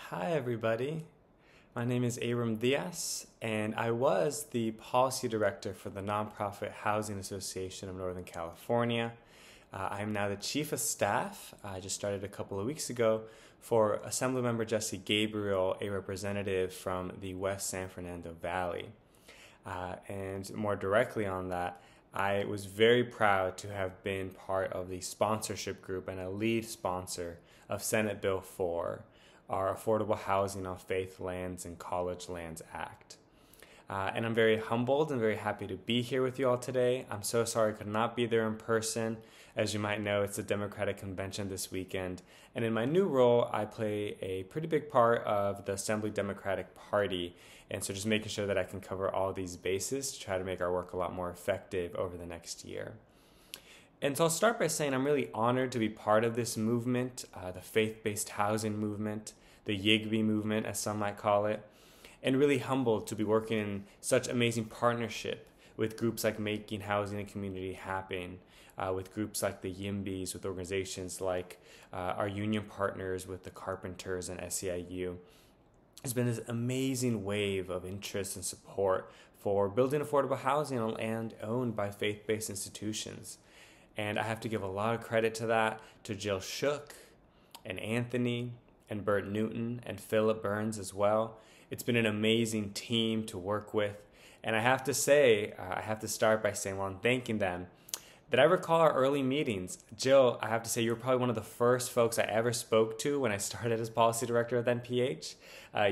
Hi, everybody. My name is Abram Diaz, and I was the policy director for the Nonprofit Housing Association of Northern California. I'm now the chief of staff. I just started a couple of weeks ago for Assemblymember Jesse Gabriel, a representative from the West San Fernando Valley. And more directly on that, I was very proud to have been part of the sponsorship group and a lead sponsor of Senate Bill 4, our Affordable Housing on Faith Lands and College Lands Act. And I'm very humbled and very happy to be here with you all today. I'm so sorry I could not be there in person. As you might know, it's the Democratic Convention this weekend. And in my new role, I play a pretty big part of the Assembly Democratic Party. And so just making sure that I can cover all these bases to try to make our work a lot more effective over the next year. And so I'll start by saying I'm really honored to be part of this movement, the faith-based housing movement, the YIGBY movement, as some might call it, and really humbled to be working in such amazing partnership with groups like Making Housing and Community Happen, with groups like the YIMBYs, with organizations like our union partners with the Carpenters and SEIU. There's been this amazing wave of interest and support for building affordable housing on land owned by faith-based institutions. And I have to give a lot of credit to that, to Jill Shook and Anthony and Bert Newton and Philip Burns as well. It's been an amazing team to work with. And I have to say, I have to start by saying, while I'm thanking them, that I recall our early meetings. Jill, I have to say, you were probably one of the first folks I ever spoke to when I started as policy director at NPH.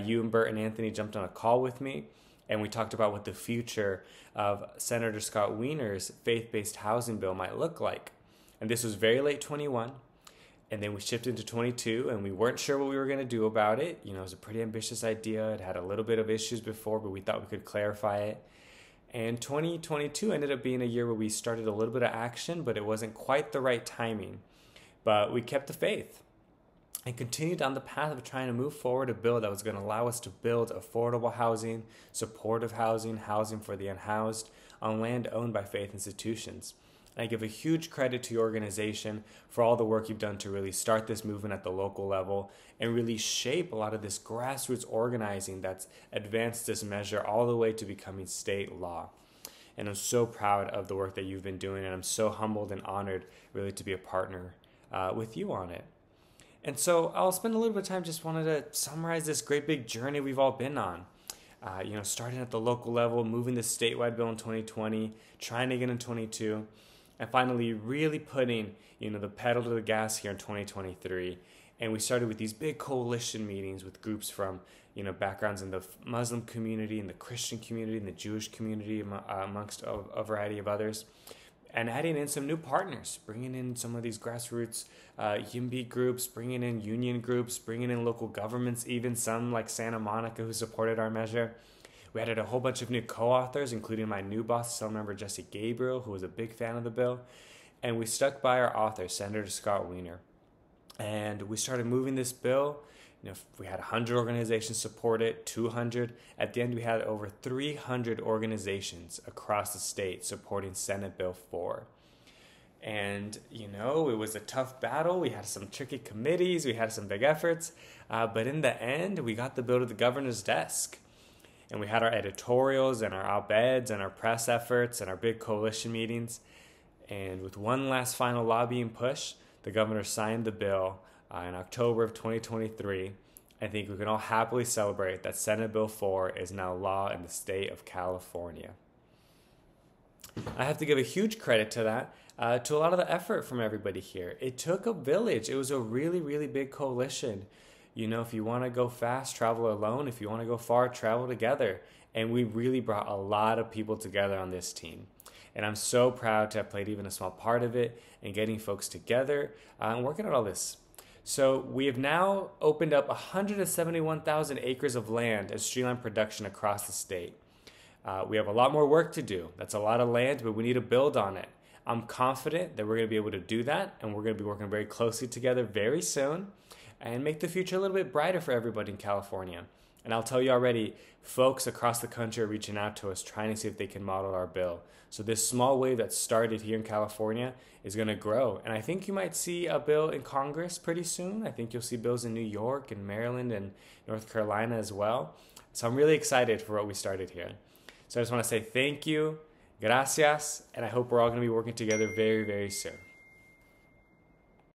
You and Bert and Anthony jumped on a call with me, and we talked about what the future of Senator Scott Wiener's faith-based housing bill might look like. And this was very late 21, and then we shifted into 22, and we weren't sure what we were going to do about it. You know, it was a pretty ambitious idea. It had a little bit of issues before, but we thought we could clarify it. And 2022 ended up being a year where we started a little bit of action, but it wasn't quite the right timing. But we kept the faith and continued down the path of trying to move forward a bill that was going to allow us to build affordable housing, supportive housing, housing for the unhoused on land owned by faith institutions. And I give a huge credit to your organization for all the work you've done to really start this movement at the local level and really shape a lot of this grassroots organizing that's advanced this measure all the way to becoming state law. And I'm so proud of the work that you've been doing, and I'm so humbled and honored really to be a partner with you on it. And so I'll spend a little bit of time just wanted to summarize this great big journey we've all been on. Starting at the local level, moving the statewide bill in 2020, trying to get in 22, and finally really putting, the pedal to the gas here in 2023. And we started with these big coalition meetings with groups from, backgrounds in the Muslim community, in the Christian community, in the Jewish community, amongst a variety of others. And adding in some new partners, bringing in some of these grassroots YIMBY groups, bringing in union groups, bringing in local governments, even some like Santa Monica who supported our measure. We added a whole bunch of new co-authors, including my new boss, Assemblymember Jesse Gabriel, who was a big fan of the bill. And we stuck by our author, Senator Scott Wiener. And we started moving this bill. We had 100 organizations support it, 200. At the end, we had over 300 organizations across the state supporting Senate Bill 4. And, it was a tough battle. We had some tricky committees. We had some big efforts. But in the end, we got the bill to the governor's desk. And we had our editorials and our op-eds and our press efforts and our big coalition meetings. And with one last final lobbying push, the governor signed the bill in October of 2023. I think we can all happily celebrate that Senate Bill 4 is now law in the state of California. I have to give a huge credit to that, to a lot of the effort from everybody here. It took a village. It was a really, really big coalition. If you want to go fast, travel alone. If you want to go far, travel together. And we really brought a lot of people together on this team. And I'm so proud to have played even a small part of it and getting folks together and working on all this. So we have now opened up 171,000 acres of land as streamline production across the state. We have a lot more work to do. That's a lot of land, but we need to build on it. I'm confident that we're going to be able to do that, and we're going to be working very closely together very soon. and make the future a little bit brighter for everybody in California. And I'll tell you already, folks across the country are reaching out to us trying to see if they can model our bill. So this small wave that started here in California is going to grow. And I think you might see a bill in Congress pretty soon. I think you'll see bills in New York and Maryland and North Carolina as well. So I'm really excited for what we started here. So I just want to say thank you, gracias, and I hope we're all going to be working together very, very soon.